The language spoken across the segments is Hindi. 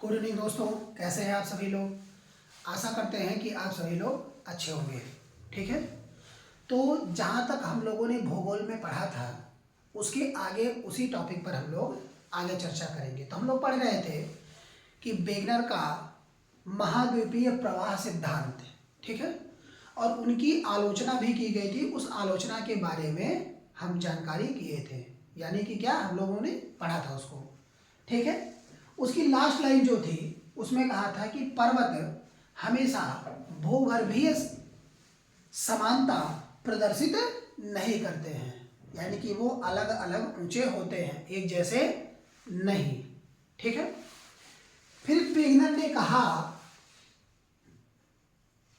गुड इवनिंग दोस्तों, कैसे हैं आप सभी लोग। आशा करते हैं कि आप सभी लोग अच्छे होंगे। ठीक है, तो जहाँ तक हम लोगों ने भूगोल में पढ़ा था उसके आगे उसी टॉपिक पर हम लोग आगे चर्चा करेंगे। तो हम लोग पढ़ रहे थे कि वेगनर का महाद्वीपीय प्रवाह सिद्धांत, ठीक है, और उनकी आलोचना भी की गई थी। उस आलोचना के बारे में हम जानकारी किए थे, यानी कि क्या हम लोगों ने पढ़ा था उसको। ठीक है, उसकी लास्ट लाइन जो थी उसमें कहा था कि पर्वत हमेशा भूगर्भीय समानता प्रदर्शित नहीं करते हैं, यानी कि वो अलग अलग ऊंचे होते हैं, एक जैसे नहीं। ठीक है, फिर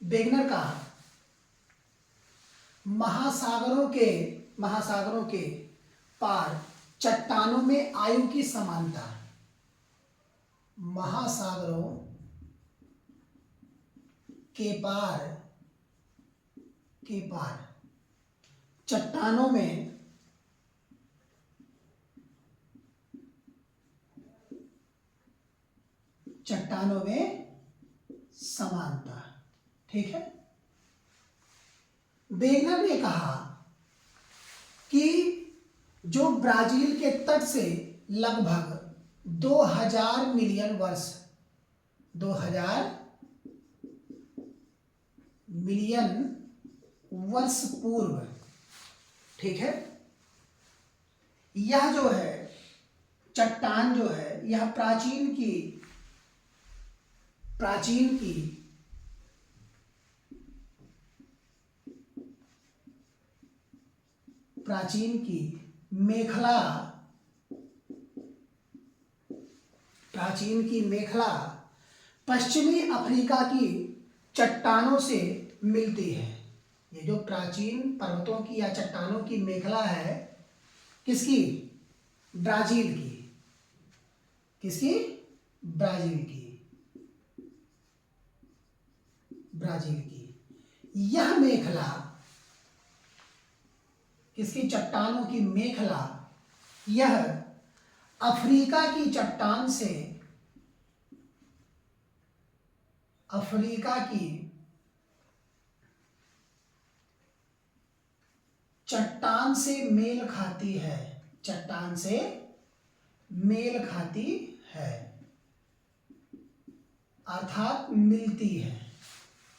वेगनर का महासागरों के पार चट्टानों में आयु की समानता, महासागरों के पार चट्टानों में समानता। ठीक है, वेगनर ने कहा कि जो ब्राजील के तट से लगभग 2000 मिलियन वर्ष पूर्व, ठीक है, यह जो है चट्टान जो है यह प्राचीन की मेखला पश्चिमी अफ्रीका की चट्टानों से मिलती है। ये जो प्राचीन पर्वतों की या चट्टानों की मेखला है, किसकी? ब्राजील की। किसकी? ब्राजील की। यह मेखला, किसकी? चट्टानों की मेखला, यह अफ्रीका की चट्टान से मेल खाती है,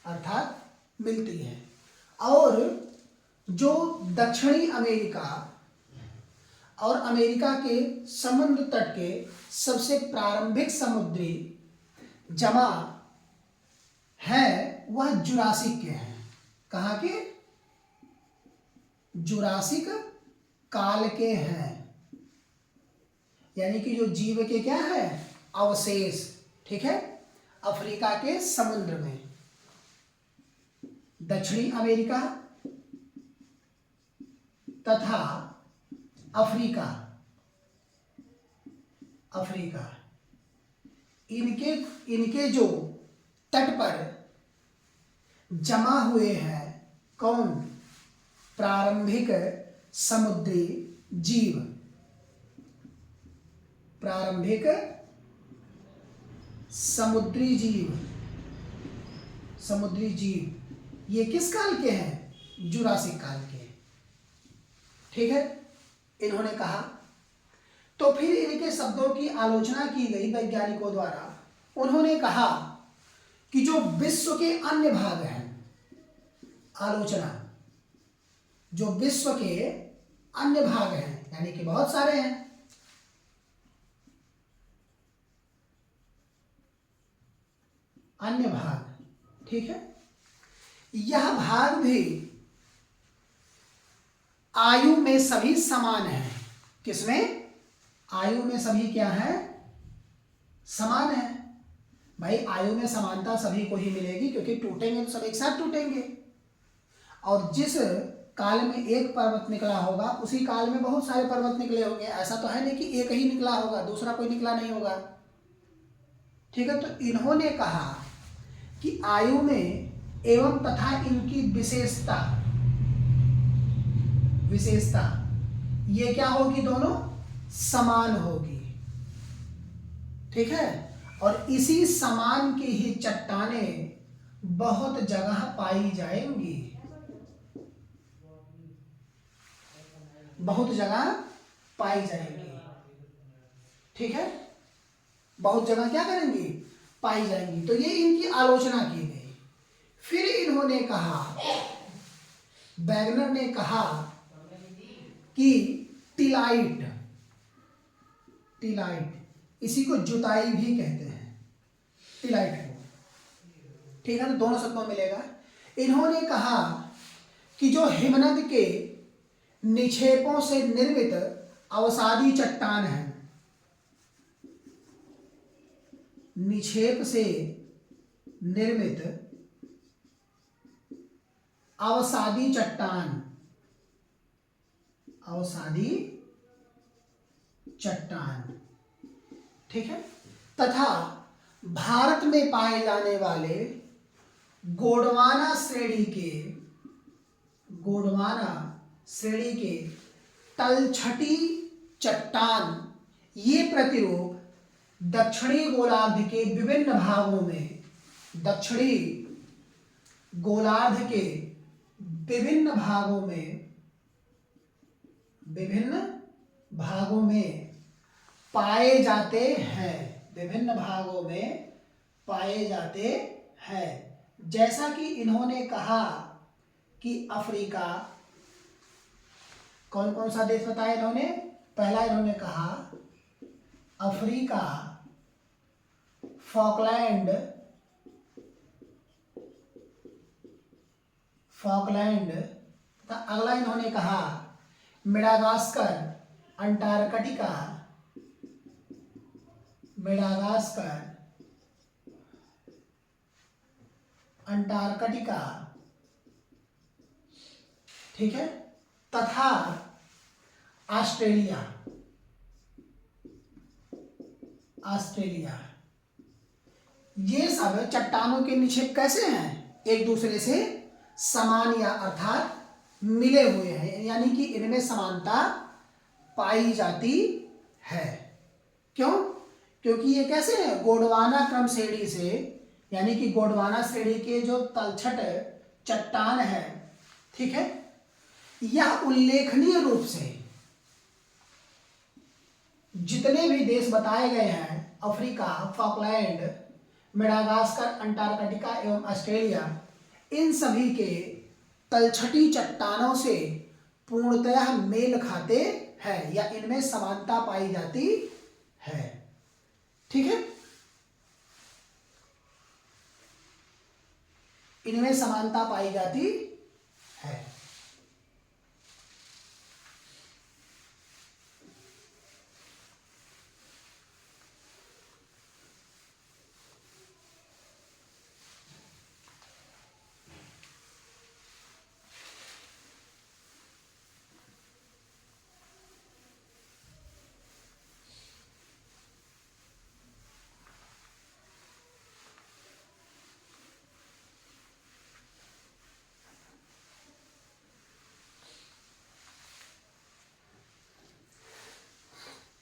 अर्थात मिलती है। और जो दक्षिणी अमेरिका और अमेरिका के समुद्र तट के सबसे प्रारंभिक समुद्री जमा है वह जुरासिक के हैं। कहाँ के? जुरासिक काल के हैं, यानी कि जो जीव के क्या है? अवशेष। ठीक है, अफ्रीका के समुद्र में, दक्षिणी अमेरिका तथा अफ्रीका इनके जो तट पर जमा हुए हैं, कौन? प्रारंभिक समुद्री जीव, ये किस काल के हैं? जुरासिक काल के। ठीक है, इन्होंने कहा। तो फिर इनके शब्दों की आलोचना की गई वैज्ञानिकों द्वारा। उन्होंने कहा कि जो विश्व के अन्य भाग हैं, जो विश्व के अन्य भाग हैं, यानी कि बहुत सारे हैं, अन्य भाग, ठीक है, यह भाग भी आयु में सभी समान है। किसमें? आयु में सभी क्या है? समान है। भाई आयु में समानता सभी को ही मिलेगी, क्योंकि टूटेंगे तो सब एक साथ टूटेंगे। और जिस काल में एक पर्वत निकला होगा उसी काल में बहुत सारे पर्वत निकले होंगे। ऐसा तो है नहीं कि एक ही निकला होगा, दूसरा कोई निकला नहीं होगा। ठीक है, तो इन्होंने कहा कि आयु में एवं तथा इनकी विशेषता ये क्या होगी? दोनों समान होगी। ठीक है, और इसी समान की ही चट्टानें बहुत जगह पाई जाएंगी। बहुत जगह पाई जाएंगी, ठीक है, बहुत जगह क्या करेंगी, पाई जाएंगी। तो ये इनकी आलोचना की गई। फिर इन्होंने कहा, वैगनर ने कहा कि टिलाइट, टिलाइट इसी को जुताई भी कहते हैं, टिलाइट को, ठीक है, तो दोनों शब्दों में मिलेगा। इन्होंने कहा कि जो हिमनद के निक्षेपों से निर्मित अवसादी चट्टान है, निक्षेप से निर्मित अवसादी चट्टान, अवसादी चट्टान, ठीक है, तथा भारत में पाए जाने वाले गोंडवाना श्रेणी के, गोंडवाना श्रेणी के तलछटी चट्टान, ये प्रतिरूप दक्षिणी गोलार्ध के विभिन्न भागों में, दक्षिणी गोलार्ध के विभिन्न भागों में, विभिन्न भागों में पाए जाते हैं, विभिन्न भागों में पाए जाते हैं। जैसा कि इन्होंने कहा कि अफ्रीका, कौन कौन सा देश बताया इन्होंने, पहला इन्होंने कहा अफ्रीका, फॉकलैंड, फॉकलैंड, अगला इन्होंने कहा मेडागास्कर, अंटार्कटिका, मेडागास्कर, अंटार्कटिका, ठीक है, तथा ऑस्ट्रेलिया, ऑस्ट्रेलिया। ये सब चट्टानों के निक्षेप कैसे हैं, एक दूसरे से समान या अर्थात मिले हुए हैं, यानी कि इनमें समानता पाई जाती है। क्यों? क्योंकि ये कैसे है, गोंडवाना क्रम श्रेणी से, यानी कि गोंडवाना श्रेणी के जो तलछट चट्टान है, ठीक है, यह उल्लेखनीय रूप से जितने भी देश बताए गए हैं, अफ्रीका, फॉकलैंड, मेडागास्कर, अंटार्कटिका एवं ऑस्ट्रेलिया, इन सभी के तलछटी चट्टानों से पूर्णतः मेल खाते हैं या इनमें समानता पाई जाती है, ठीक है, इनमें समानता पाई जाती है।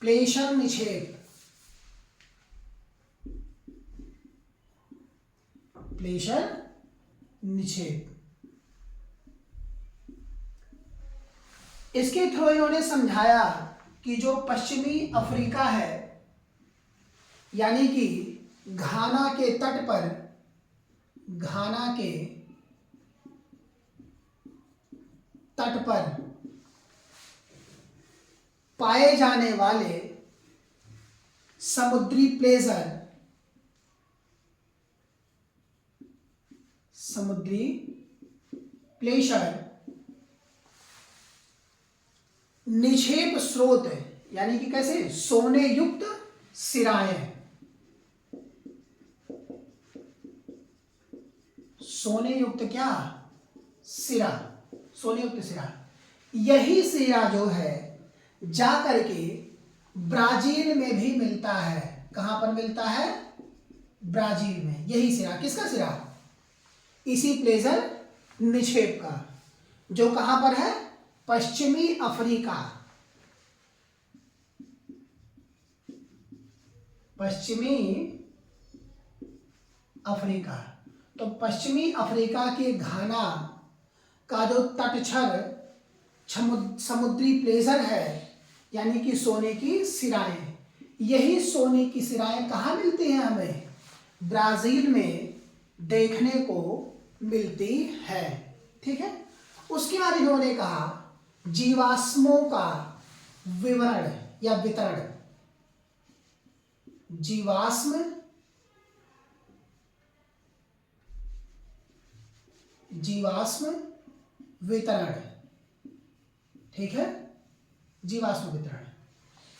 प्लेशर निक्षेप, प्लेशर निक्षेप, इसके थ्रू इन्होंने समझाया कि जो पश्चिमी अफ्रीका है, यानी कि घाना के तट पर, घाना के तट पर पाए जाने वाले समुद्री प्लेजर, समुद्री प्लेशर निक्षेप स्रोत, यानी कि कैसे, सोने युक्त सिराएं, सोने युक्त क्या, सिरा, सोने युक्त सिरा, यही सिरा जो है जा करके ब्राजील में भी मिलता है। कहां पर मिलता है, ब्राजील में। यही सिरा, किसका सिरा, इसी प्लेजर निक्षेप का, जो कहां पर है, पश्चिमी अफ्रीका, पश्चिमी अफ्रीका। तो पश्चिमी अफ्रीका के घाना का जो तटछर समुद्री प्लेजर है, यानी कि सोने की सिराएं, यही सोने की सिराएं कहाँ मिलती हैं हमें? ब्राजील में देखने को मिलती है। ठीक है। उसके बाद इन्होंने कहा जीवाश्मों का विवरण या वितरण। जीवाश्म वितरण। ठीक है, जीवाश्म वितरण।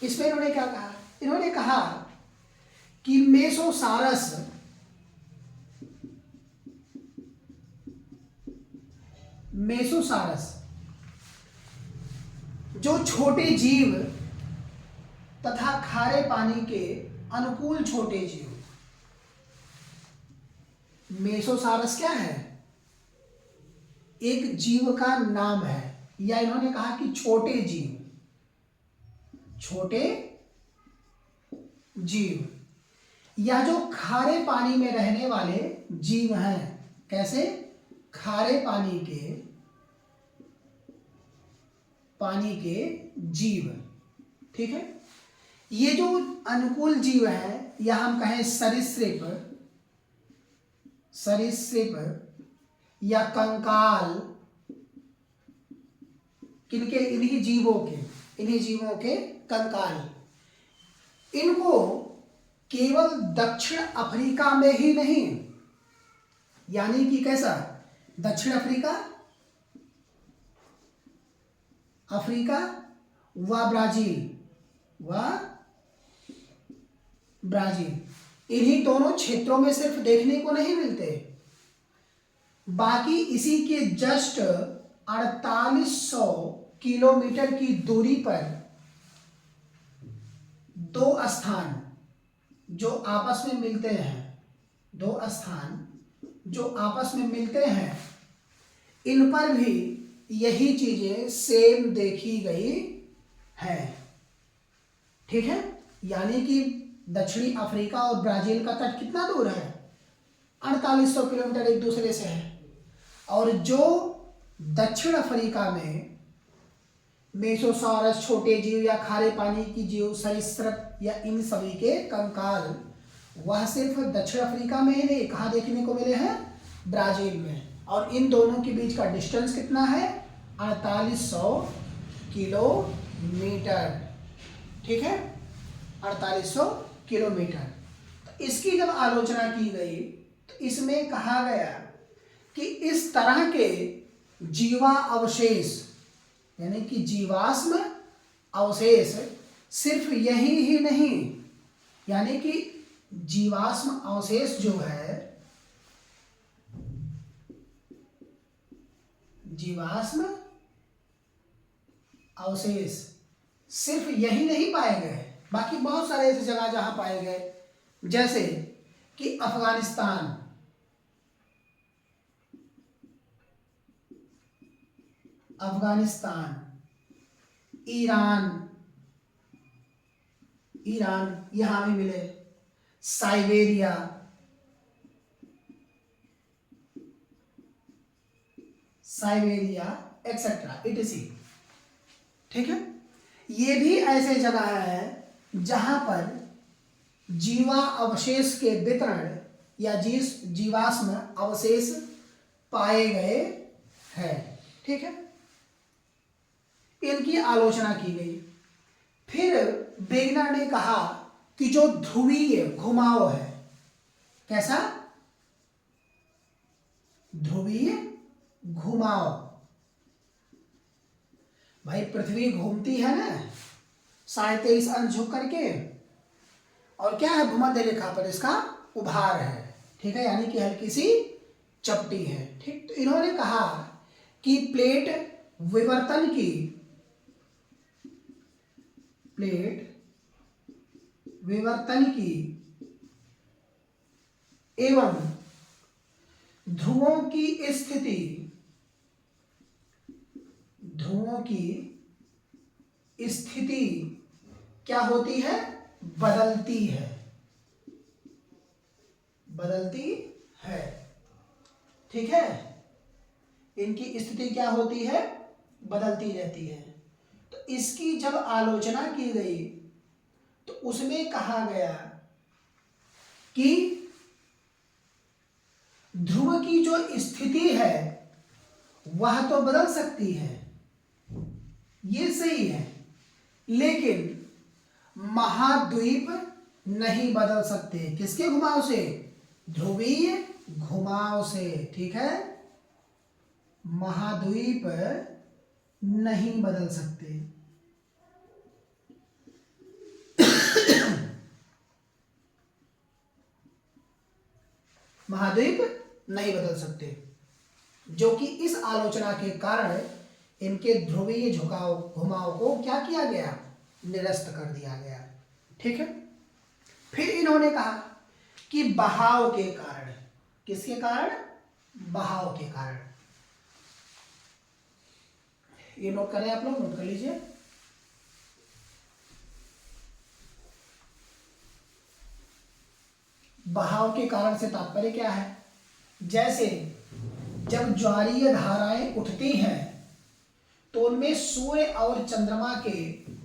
इसमें इन्होंने क्या कहा? इन्होंने कहा कि मेसोसारस जो छोटे जीव तथा खारे पानी के अनुकूल छोटे जीव, मेसोसारस क्या है? एक जीव का नाम है, या इन्होंने कहा कि छोटे जीव, या जो खारे पानी में रहने वाले जीव हैं। कैसे? खारे पानी के जीव। ठीक है। ये जो अनुकूल जीव है, या हम कहें सरीसृप या कंकाल, किनके? इन्हीं जीवों के कंकाल। इनको केवल दक्षिण अफ्रीका में ही नहीं, यानी कि कैसा? दक्षिण अफ्रीका व ब्राजील, इन्हीं दोनों क्षेत्रों में सिर्फ देखने को नहीं मिलते, बाकी इसी के जस्ट 4800 किलोमीटर की दूरी पर दो स्थान जो आपस में मिलते हैं, इन पर भी यही चीजें सेम देखी गई है। ठीक है। यानी कि दक्षिणी अफ्रीका और ब्राजील का तट कितना दूर है? 4800 किलोमीटर एक दूसरे से है। और जो दक्षिण अफ्रीका में मेसोसारस छोटे जीव या खारे पानी की जीव, सरीसृप या इन सभी के कंकाल, वह सिर्फ दक्षिण अफ्रीका में ही नहीं, कहाँ देखने को मिले हैं? ब्राजील में। और इन दोनों के बीच का डिस्टेंस कितना है? 4800 किलोमीटर। ठीक है, 4800 किलोमीटर। तो इसकी जब आलोचना की गई तो इसमें कहा गया कि इस तरह के जीवा अवशेष, यानी कि जीवाश्म अवशेष, सिर्फ यही ही नहीं, यानी कि जीवाश्म अवशेष जो है, जीवाश्म अवशेष सिर्फ यही नहीं पाए गए, बाकी बहुत सारे ऐसी जगह जहां पाए गए, जैसे कि अफगानिस्तान, ईरान यहां भी मिले, साइबेरिया, एक्सेट्रा इटीसी। ठीक है। ये भी ऐसे जगह है जहां पर जीवा अवशेष के वितरण या जीवाश्म अवशेष पाए गए हैं। ठीक है। इनकी आलोचना की गई। फिर वेगनर ने कहा कि जो ध्रुवीय घुमाव है, कैसा? ध्रुवीय घुमाव। भाई पृथ्वी घूमती है ना 23.5 अंश झुक करके, और क्या है? भूमध्य रेखा पर इसका उभार है। ठीक है, यानी कि हल्की सी चपटी है। ठीक। तो इन्होंने कहा कि प्लेट विवर्तन की एवं ध्रुवों की स्थिति क्या होती है? बदलती है। ठीक है, इनकी स्थिति क्या होती है, बदलती रहती है। तो इसकी जब आलोचना की गई तो उसमें कहा गया कि ध्रुव की जो स्थिति है वह तो बदल सकती है, ये सही है, लेकिन महाद्वीप नहीं बदल सकते। किसके घुमाव से, ध्रुवीय घुमाव से। ठीक है, महाद्वीप नहीं बदल सकते। महाद्वीप नहीं बदल सकते, जो कि इस आलोचना के कारण इनके ध्रुवीय झुकाव घुमाव को क्या किया गया, निरस्त कर दिया गया। ठीक है, फिर इन्होंने कहा कि बहाव के कारण, किसके कारण, बहाव के कारण। ये नोट करें आप लोग, नोट कर लीजिए। बहाव के कारण से तात्पर्य क्या है, जैसे जब ज्वारीय धाराएं उठती हैं तो उनमें सूर्य और चंद्रमा के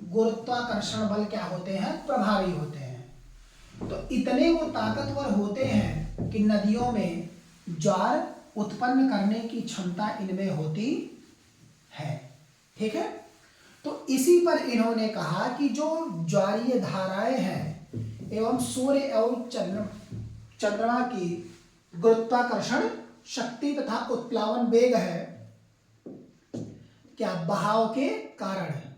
गुरुत्वाकर्षण बल क्या होते हैं, प्रभावी होते हैं। तो इतने वो ताकतवर होते हैं कि नदियों में ज्वार उत्पन्न करने की क्षमता इनमें होती है। ठीक है, तो इसी पर इन्होंने कहा कि जो ज्वारीय धाराएं हैं एवं सूर्य और चंद्रमा की गुरुत्वाकर्षण शक्ति तथा उत्प्लावन वेग है, क्या बहाव के कारण है,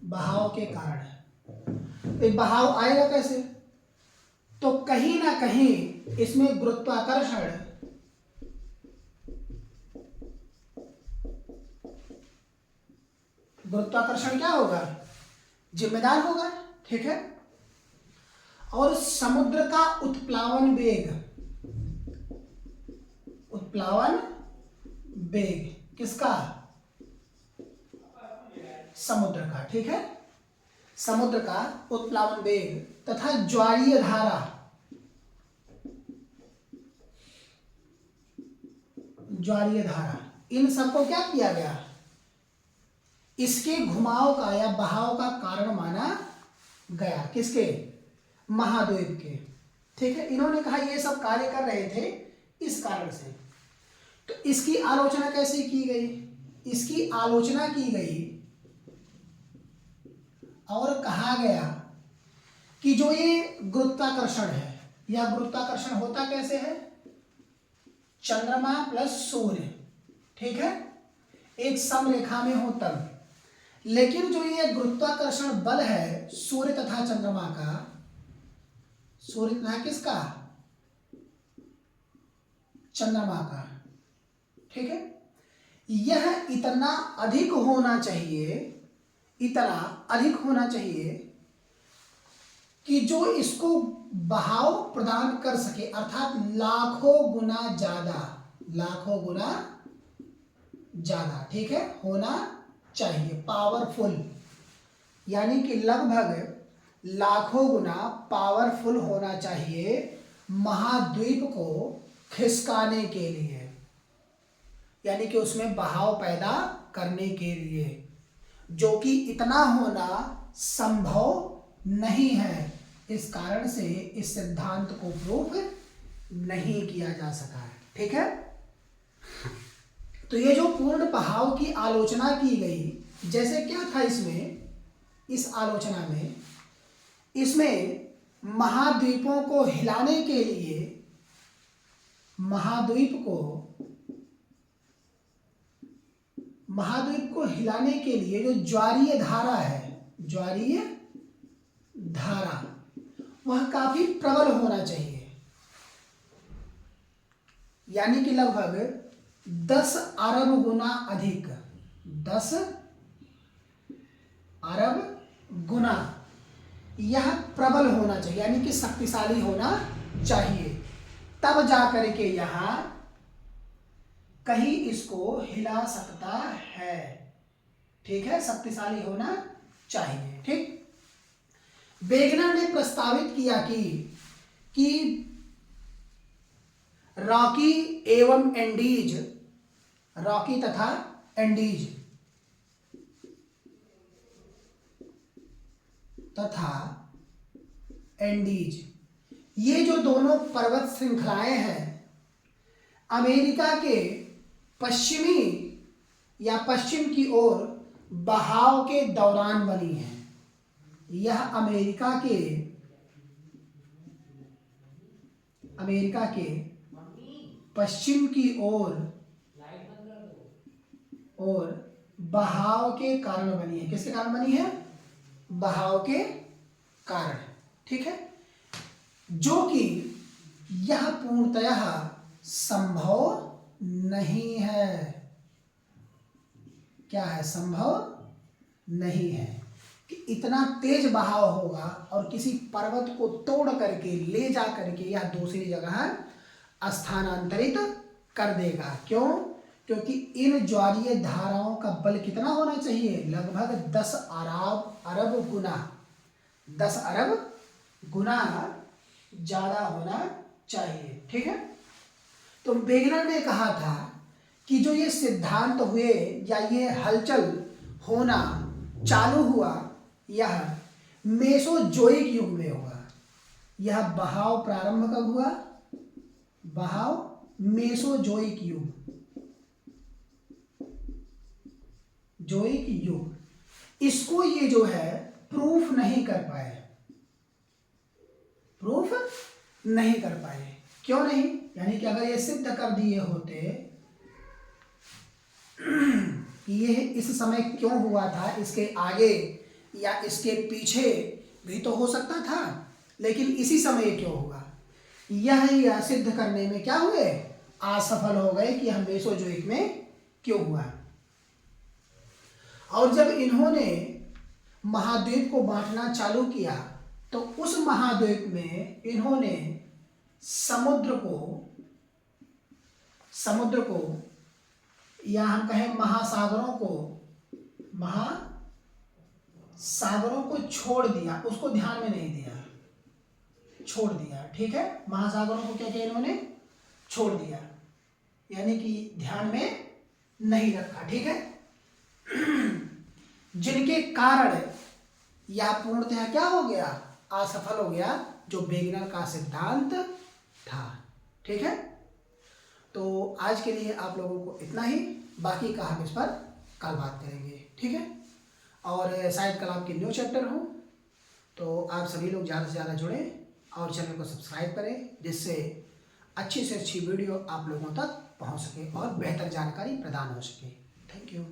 बहाव के कारण है। तो बहाव आएगा कैसे, तो कहीं ना कहीं इसमें गुरुत्वाकर्षण क्या होगा, जिम्मेदार होगा। ठीक है, और समुद्र का उत्प्लावन वेग, उत्प्लावन वेग किसका, समुद्र का। ठीक है, समुद्र का उत्प्लावन वेग तथा ज्वारीय धारा, ज्वारीय धारा, इन सबको क्या किया गया, इसके घुमाव का या बहाव का कारण माना गया। किसके, महाद्वीप के। ठीक है, इन्होंने कहा ये सब कार्य कर रहे थे इस कारण से। तो इसकी आलोचना कैसे की गई, इसकी आलोचना की गई और कहा गया कि जो ये गुरुत्वाकर्षण है, यह गुरुत्वाकर्षण होता कैसे है, चंद्रमा प्लस सूर्य, ठीक है, एक समरेखा में हो तब। लेकिन जो ये गुरुत्वाकर्षण बल है सूर्य तथा चंद्रमा का, सूर्य तथा किसका, चंद्रमा का, ठीक है, यह इतना अधिक होना चाहिए, इतना अधिक होना चाहिए कि जो इसको बहाव प्रदान कर सके, अर्थात लाखों गुना ज्यादा, लाखों गुना ज्यादा, ठीक है, होना चाहिए, पावरफुल, यानी कि लगभग लाखों गुना पावरफुल होना चाहिए महाद्वीप को खिसकाने के लिए, यानी कि उसमें बहाव पैदा करने के लिए, जो कि इतना होना संभव नहीं है। इस कारण से इस सिद्धांत को प्रूफ नहीं किया जा सका है। ठीक है, तो ये जो पूर्ण बहाव की आलोचना की गई, जैसे क्या था इसमें, इस आलोचना में, इसमें महाद्वीपों को हिलाने के लिए, महाद्वीप को हिलाने के लिए जो ज्वारीय धारा है, ज्वारीय धारा, वह काफी प्रबल होना चाहिए, यानी कि लगभग 10 अरब गुना अधिक, 10 अरब गुना यह प्रबल होना चाहिए, यानी कि शक्तिशाली होना चाहिए, तब जाकर के यहां कहीं इसको हिला सकता है। ठीक है, शक्तिशाली होना चाहिए। ठीक, वेगनर ने प्रस्तावित किया कि रॉकी एवं एंडीज, रॉकी तथा एंडीज तथा एंडीज, ये जो दोनों पर्वत श्रृंखलाएं हैं अमेरिका के पश्चिमी या पश्चिम की ओर बहाव के दौरान बनी है। यह अमेरिका के पश्चिम की ओर बहाव के कारण बनी है। किसके कारण बनी है? बहाव के कारण, ठीक है, जो कि यह पूर्णतः संभव नहीं है। क्या है? संभव नहीं है कि इतना तेज बहाव होगा और किसी पर्वत को तोड़ करके ले जा करके यह दूसरी जगह स्थानांतरित कर देगा। क्यों? क्योंकि इन ज्वारीय धाराओं का बल कितना होना चाहिए? लगभग 10 अरब गुना, 10 अरब गुना ज्यादा होना चाहिए, ठीक है। तो वेगनर ने कहा था कि जो ये सिद्धांत हुए या ये हलचल होना चालू हुआ, यह मेसोजोइक युग में हुआ। यह बहाव प्रारंभ कब हुआ? बहाव मेसोजोइक युग, जोइक युग। इसको ये जो है प्रूफ नहीं कर पाए, प्रूफ नहीं कर पाए। क्यों नहीं? यानी कि अगर ये सिद्ध कर दिए होते कि ये इस समय क्यों हुआ था, इसके आगे या इसके पीछे भी तो हो सकता था, लेकिन इसी समय क्यों हुआ, यह सिद्ध करने में क्या हुए? असफल हो गए कि हम मेसोजोइक में क्यों हुआ। और जब इन्होंने महाद्वीप को बांटना चालू किया तो उस महाद्वीप में इन्होंने समुद्र को या हम कहें महासागरों को छोड़ दिया, उसको ध्यान में नहीं दिया, छोड़ दिया, ठीक है। महासागरों को क्या किया इन्होंने? छोड़ दिया, यानी कि ध्यान में नहीं रखा, ठीक है। जिनके कारण यह पूर्णतः क्या हो गया? असफल हो गया, जो वेगनर का सिद्धांत था, ठीक है। तो आज के लिए आप लोगों को इतना ही, बाकी का हम इस पर कल बात करेंगे, ठीक है। और शायद कल आपके न्यू चैप्टर हो, तो आप सभी लोग ज़्यादा से ज़्यादा जुड़ें और चैनल को सब्सक्राइब करें, जिससे अच्छी से अच्छी वीडियो आप लोगों तक पहुंच सके और बेहतर जानकारी प्रदान हो सके। Thank you.